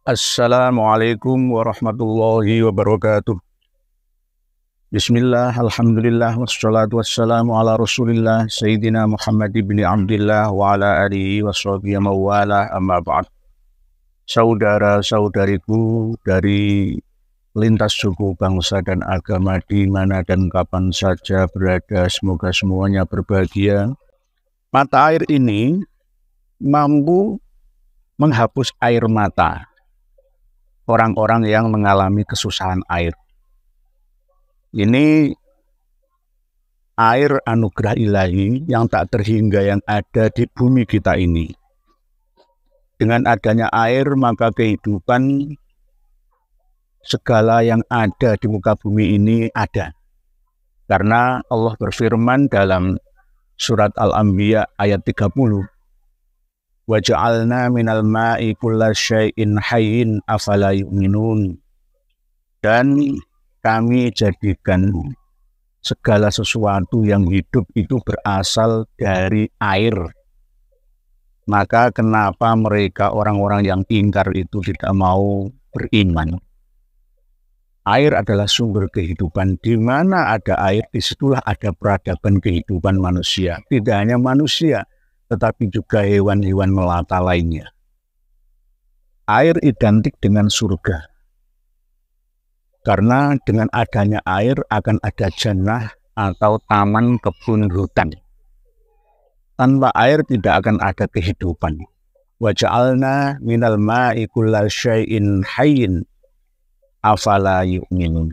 Assalamualaikum warahmatullahi wabarakatuh. Bismillah, alhamdulillah, wassalatu wassalamu ala rasulillah, Sayyidina Muhammad ibn Abdillah, wa ala alihi wa sahbihi mawala, amma ba'd. Saudara-saudariku dari lintas suku, bangsa, dan agama di mana dan kapan saja berada, semoga semuanya berbahagia. Mata air ini mampu menghapus air mata orang-orang yang mengalami kesusahan air. Ini air anugerah ilahi yang tak terhingga yang ada di bumi kita ini. Dengan adanya air, maka kehidupan segala yang ada di muka bumi ini ada. Karena Allah berfirman dalam surat Al-Anbiya ayat 30, wa ja'alna minal ma'i kulla syai'in hayyin afala yu'minun. Dan kami jadikan segala sesuatu yang hidup itu berasal dari air. Maka kenapa mereka orang-orang yang ingkar itu tidak mau beriman? Air adalah sumber kehidupan. Di mana ada air, disitulah ada peradaban kehidupan manusia. Tidak hanya manusia, tetapi juga hewan-hewan melata lainnya. Air identik dengan surga. Karena dengan adanya air akan ada jannah atau taman kebun hutan. Tanpa air tidak akan ada kehidupan. Wa ja'alna minal ma'i kulla syai'in hayyin afala yu'minun.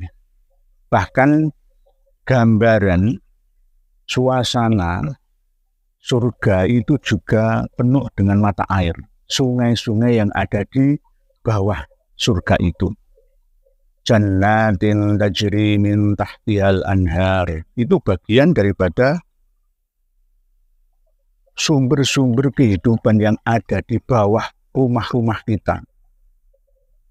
Bahkan gambaran suasana surga itu juga penuh dengan mata air, sungai-sungai yang ada di bawah surga itu. Jannatin tajri min tahtihal anhar, itu bagian daripada sumber-sumber kehidupan yang ada di bawah rumah-rumah kita,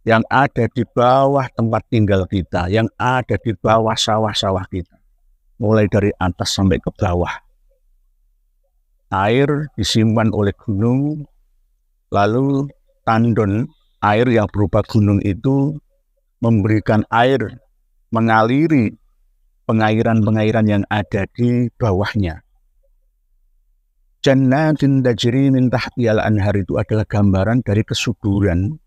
yang ada di bawah tempat tinggal kita, yang ada di bawah sawah-sawah kita, mulai dari atas sampai ke bawah. Air disimpan oleh gunung, lalu tandon air yang berupa gunung itu memberikan air, mengaliri pengairan-pengairan yang ada di bawahnya. Jannatin tajri min tahtihal anhar itu adalah gambaran dari kesuburan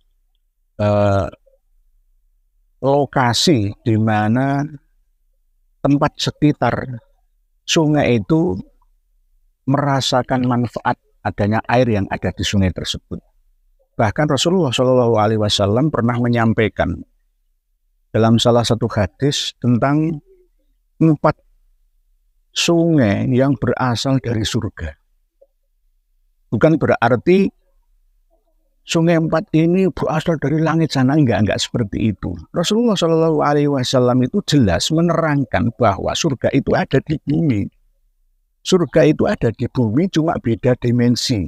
lokasi di mana tempat sekitar sungai itu merasakan manfaat adanya air yang ada di sungai tersebut. Bahkan Rasulullah SAW pernah menyampaikan dalam salah satu hadis tentang 4 sungai yang berasal dari surga. Bukan berarti sungai 4 ini berasal dari langit sana, enggak seperti itu. Rasulullah SAW itu jelas menerangkan bahwa surga itu ada di bumi. Surga itu ada di bumi, cuma beda dimensi.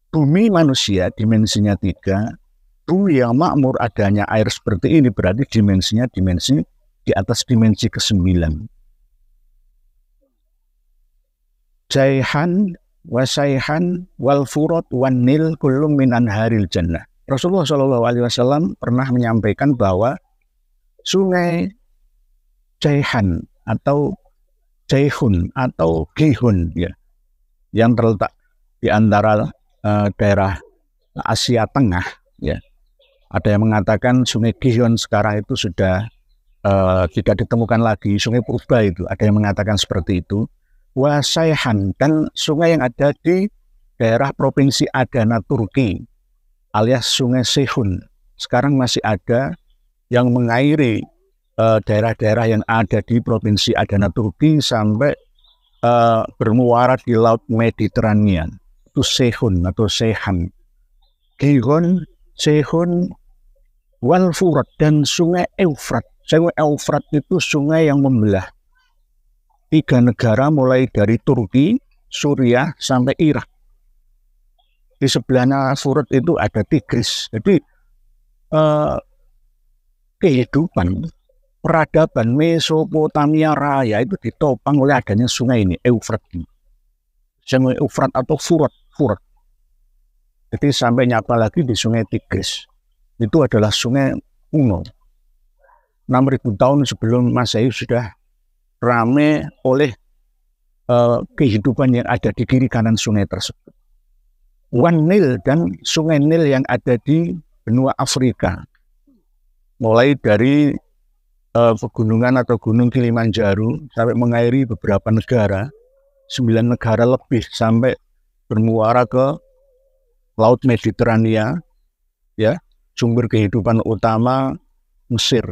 Bumi manusia dimensinya 3, bumi yang makmur adanya air seperti ini berarti dimensinya dimensi di atas dimensi ke-9. Jaihan wasaihan wal furat wan nil kullum min anharil jannah. Rasulullah SAW pernah menyampaikan bahwa sungai Jaihan atau Jaihun atau Gihun, ya, yang terletak di antara daerah Asia Tengah, ya. Ada yang mengatakan sungai Gihun sekarang itu sudah tidak ditemukan lagi, sungai purba itu. Ada yang mengatakan seperti itu. Wasaihan, dan sungai yang ada di daerah provinsi Adana Turki, alias sungai Sehun. Sekarang masih ada yang mengairi daerah-daerah yang ada di provinsi Adana Turki sampai bermuara di Laut Mediterania. Itu Sehun atau Sehan. Gihun, Sehun, wal Furat, dan sungai Eufrat. Sungai Eufrat itu sungai yang membelah 3 negara mulai dari Turki, Suriah, sampai Irak. Di sebelahnya Furat itu ada Tigris. Jadi kehidupan peradaban Mesopotamia Raya itu ditopang oleh adanya sungai ini, Eufrat. Sungai Eufrat atau Furat. Jadi sampai nyapa lagi di sungai Tigris. itu adalah sungai kuno. 6.000 tahun sebelum Masehi sudah ramai oleh kehidupan yang ada di kiri kanan sungai tersebut. Wan Nil dan sungai Nil yang ada di benua Afrika, mulai dari pegunungan atau gunung Kilimanjaro sampai mengairi beberapa negara, 9 negara lebih, sampai bermuara ke Laut Mediterania, ya, sumber kehidupan utama Mesir.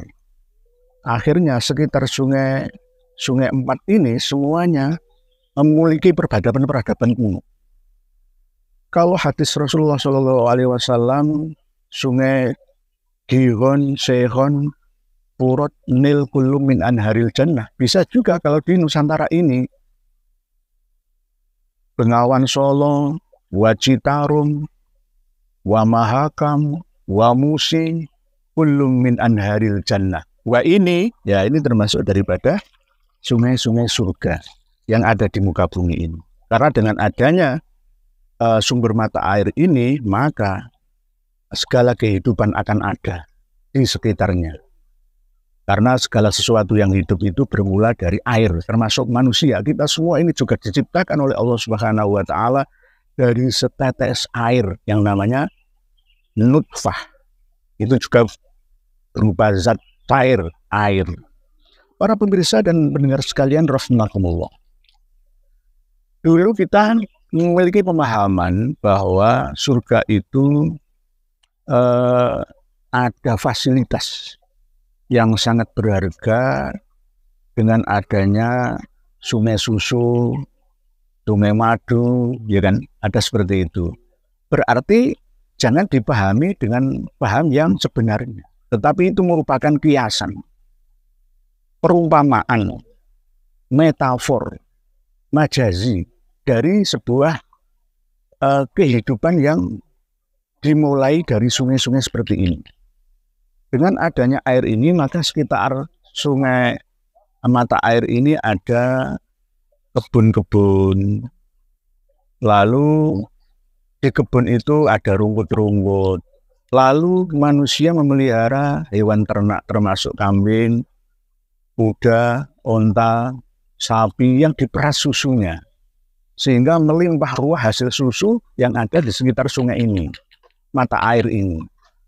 Akhirnya sekitar sungai 4 ini semuanya memiliki peradaban-peradaban kuno. Kalau hadis Rasulullah SAW, sungai Gihon, Sehon, Furat, Nil, kulum min anharil jannah. Bisa juga kalau di Nusantara ini, Bengawan Solo, Wacitarum, Wamahakam, Wamusi, kulum min anharil jannah. Wa ini, ya ini termasuk daripada sungai-sungai surga yang ada di muka bumi ini. Karena dengan adanya sumber mata air ini, maka segala kehidupan akan ada di sekitarnya. Karena segala sesuatu yang hidup itu bermula dari air, termasuk manusia. Kita semua ini juga diciptakan oleh Allah Subhanahu wa Ta'ala dari setetes air yang namanya nutfah. Itu juga berupa zat cair, air. Para pemirsa dan pendengar sekalian, rahimakumullah. Dulu kita memiliki pemahaman bahwa surga itu ada fasilitas yang sangat berharga dengan adanya sungai susu, sungai madu, ya kan, ada seperti itu. Berarti jangan dipahami dengan paham yang sebenarnya, tetapi itu merupakan kiasan, perumpamaan, metafor, majazi dari sebuah kehidupan yang dimulai dari sungai-sungai seperti ini. Dengan adanya air ini, maka sekitar sungai mata air ini ada kebun-kebun. Lalu di kebun itu ada rumput-rumput. Lalu manusia memelihara hewan ternak termasuk kambing, kuda, onta, sapi yang diperas susunya. Sehingga melimpah ruah hasil susu yang ada di sekitar sungai ini, mata air ini.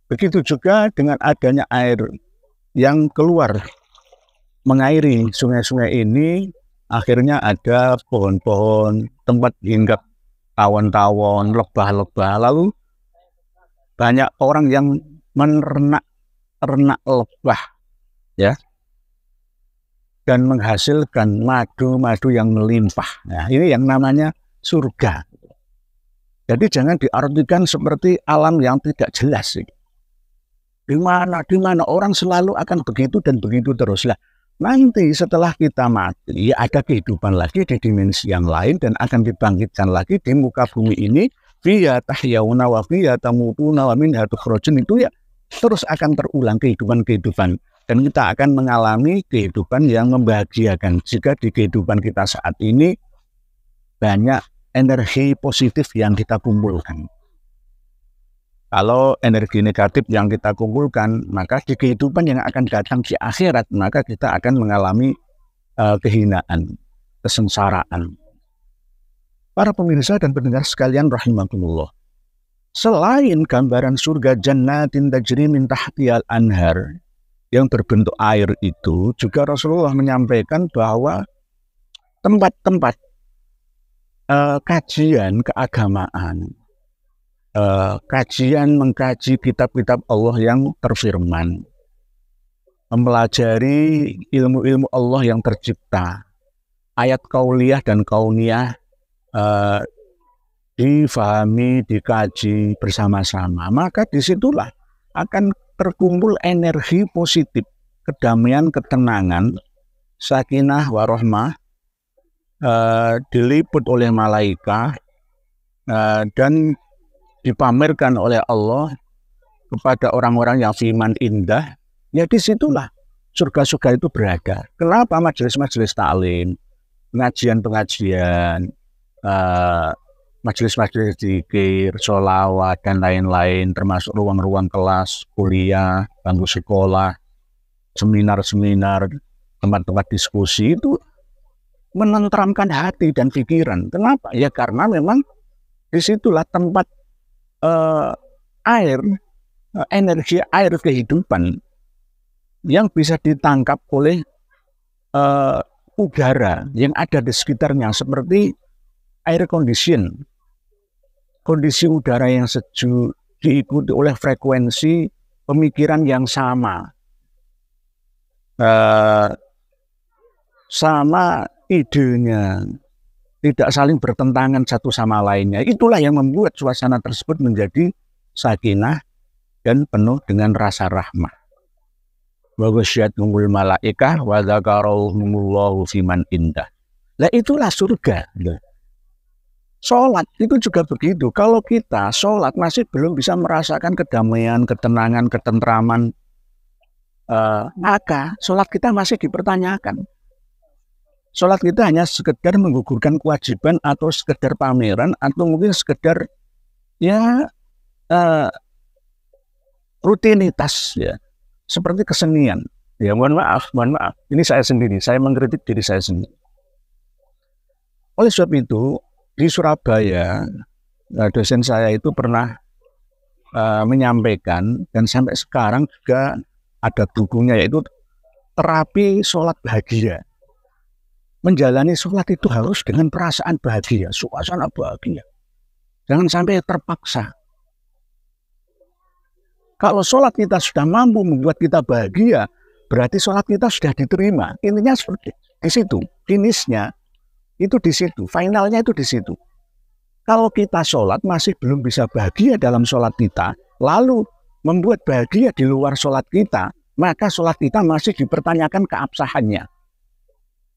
Begitu juga dengan adanya air yang keluar mengairi sungai-sungai ini, akhirnya ada pohon-pohon, tempat hinggap tawon-tawon, lebah-lebah. Lalu banyak orang yang menernak lebah, ya, dan menghasilkan madu-madu yang melimpah. Nah, ini yang namanya surga. Jadi jangan diartikan seperti alam yang tidak jelas. Di mana orang selalu akan begitu dan begitu terus. Lah, nanti setelah kita mati, ada kehidupan lagi di dimensi yang lain dan akan dibangkitkan lagi di muka bumi ini. Fiya tahyawna wa fiya tamutuna wa minha tukhrajun, itu ya terus akan terulang kehidupan-kehidupan. Dan kita akan mengalami kehidupan yang membahagiakan. Jika di kehidupan kita saat ini banyak energi positif yang kita kumpulkan. Kalau energi negatif yang kita kumpulkan, maka di kehidupan yang akan datang di akhirat, maka kita akan mengalami kehinaan, kesengsaraan. Para pemirsa dan pendengar sekalian rahimakumullah. Selain gambaran surga jannatin tajri min tahtiyal anhar yang berbentuk air itu, juga Rasulullah menyampaikan bahwa tempat-tempat kajian keagamaan, kajian mengkaji kitab-kitab Allah yang terfirman, mempelajari ilmu-ilmu Allah yang tercipta, ayat kauliyah dan kauniyah difahami, dikaji bersama-sama, maka disitulah akan terkumpul energi positif, kedamaian, ketenangan, sakinah, warahmah, diliput oleh malaikat dan dipamerkan oleh Allah kepada orang-orang yang firman indah. Ya disitulah surga-surga itu berada. Kenapa majelis-majelis taklim, pengajian-pengajian, majelis-majelis zikir, sholawat, dan lain-lain, termasuk ruang-ruang kelas, kuliah, bangku sekolah, seminar-seminar, tempat-tempat diskusi itu menenteramkan hati dan pikiran. Kenapa? Ya karena memang disitulah tempat air, energi air kehidupan yang bisa ditangkap oleh udara yang ada di sekitarnya, seperti air condition. Kondisi udara yang sejuk diikuti oleh frekuensi pemikiran yang sama. Sama idenya, tidak saling bertentangan satu sama lainnya. Itulah yang membuat suasana tersebut menjadi sakinah dan penuh dengan rasa rahmah. Wa ghasyiyatuhumul malaikah wa dzakarahumullahu fiman indah. Lah itulah surga. Sholat itu juga begitu. Kalau kita sholat masih belum bisa merasakan kedamaian, ketenangan, ketentraman, maka sholat kita masih dipertanyakan. Sholat kita hanya sekedar menggugurkan kewajiban atau sekedar pameran atau mungkin sekedar ya rutinitas ya, seperti kesenian. Ya mohon maaf. Ini saya sendiri, saya mengkritik diri saya sendiri. Oleh sebab itu di Surabaya dosen saya itu pernah menyampaikan, dan sampai sekarang juga ada bukunya, yaitu terapi sholat bahagia. Menjalani sholat itu harus dengan perasaan bahagia, suasana bahagia. Jangan sampai terpaksa. Kalau sholat kita sudah mampu membuat kita bahagia, berarti sholat kita sudah diterima. Intinya seperti di situ, finishnya itu di situ, finalnya itu di situ. Kalau kita sholat masih belum bisa bahagia dalam sholat kita, lalu membuat bahagia di luar sholat kita, maka sholat kita masih dipertanyakan keabsahannya.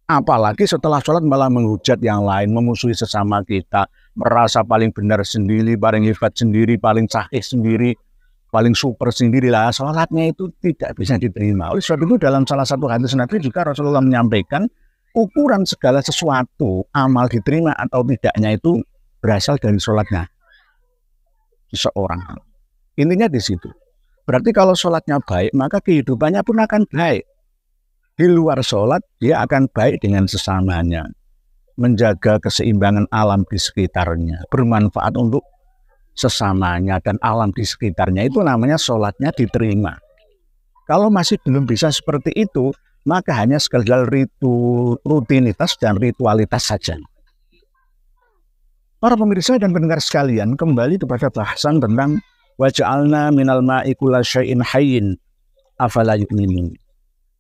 Apalagi setelah sholat malah menghujat yang lain, memusuhi sesama kita, merasa paling benar sendiri, paling hebat sendiri, paling sahih sendiri, paling super sendiri lah. Sholatnya itu tidak bisa diterima. Oleh sebab itu dalam salah satu hadis Nabi juga Rasulullah menyampaikan, ukuran segala sesuatu, amal diterima atau tidaknya itu berasal dari sholatnya seseorang. Intinya di situ. Berarti kalau sholatnya baik, maka kehidupannya pun akan baik. Di luar sholat, dia akan baik dengan sesamanya. Menjaga keseimbangan alam di sekitarnya. Bermanfaat untuk sesamanya dan alam di sekitarnya. Itu namanya sholatnya diterima. Kalau masih belum bisa seperti itu, maka hanya sekedar rutinitas dan ritualitas saja. Para pemirsa dan pendengar sekalian, kembali kepada bahasan tentang waja'alna minal ma'i kulla syai'in hayyin afala yu'minun.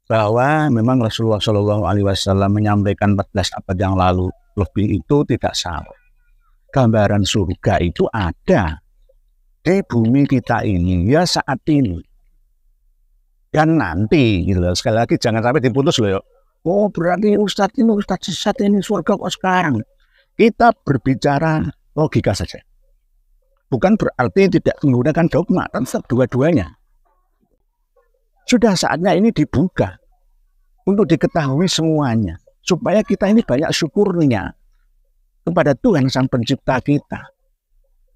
Bahwa memang Rasulullah SAW menyampaikan 14 abad yang lalu, lebih itu tidak salah. Gambaran surga itu ada di bumi kita ini, ya saat ini. Dan nanti, gitu loh. Sekali lagi jangan sampai diputus loh. Oh berarti Ustadz sesat ini surga kok sekarang. Kita berbicara logika saja. Bukan berarti tidak menggunakan dogma, tetap dua-duanya. Sudah saatnya ini dibuka untuk diketahui semuanya. Supaya kita ini banyak syukurnya kepada Tuhan Sang Pencipta kita.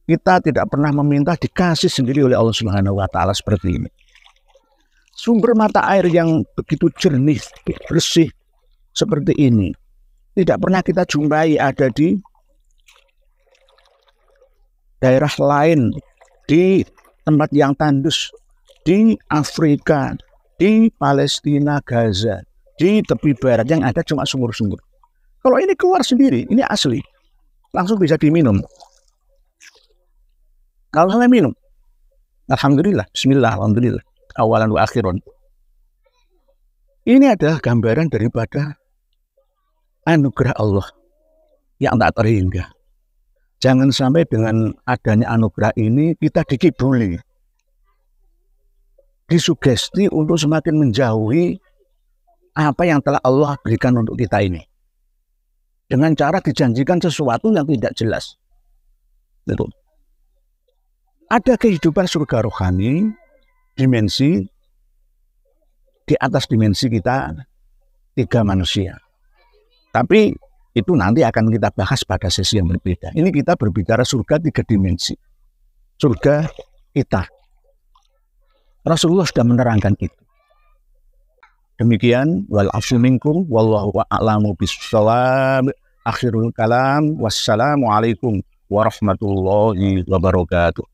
Kita tidak pernah meminta, dikasih sendiri oleh Allah Subhanahu wa Ta'ala seperti ini. Sumber mata air yang begitu jernih, bersih seperti ini tidak pernah kita jumpai ada di daerah lain, di tempat yang tandus, di Afrika, di Palestina, Gaza, di tepi barat yang ada cuma sumur-sumur. Kalau ini keluar sendiri, ini asli, langsung bisa diminum. Kalau saya minum, alhamdulillah, bismillah, alhamdulillah. Awalan wa akhiran. Ini adalah gambaran daripada anugerah Allah yang tak terhingga. Jangan sampai dengan adanya anugerah ini kita dikibuli, disugesti untuk semakin menjauhi apa yang telah Allah berikan untuk kita ini, dengan cara dijanjikan sesuatu yang tidak jelas. Betul. Ada kehidupan surga rohani, dimensi di atas dimensi kita 3 manusia. Tapi Itu nanti akan kita bahas pada sesi yang berbeda. Ini kita berbicara surga 3 dimensi. Surga kita. Rasulullah sudah menerangkan itu. Demikian, wal afu minkum wallahu a'lamu bissawab. Akhirul kalam, wassalamualaikum warahmatullahi wabarakatuh.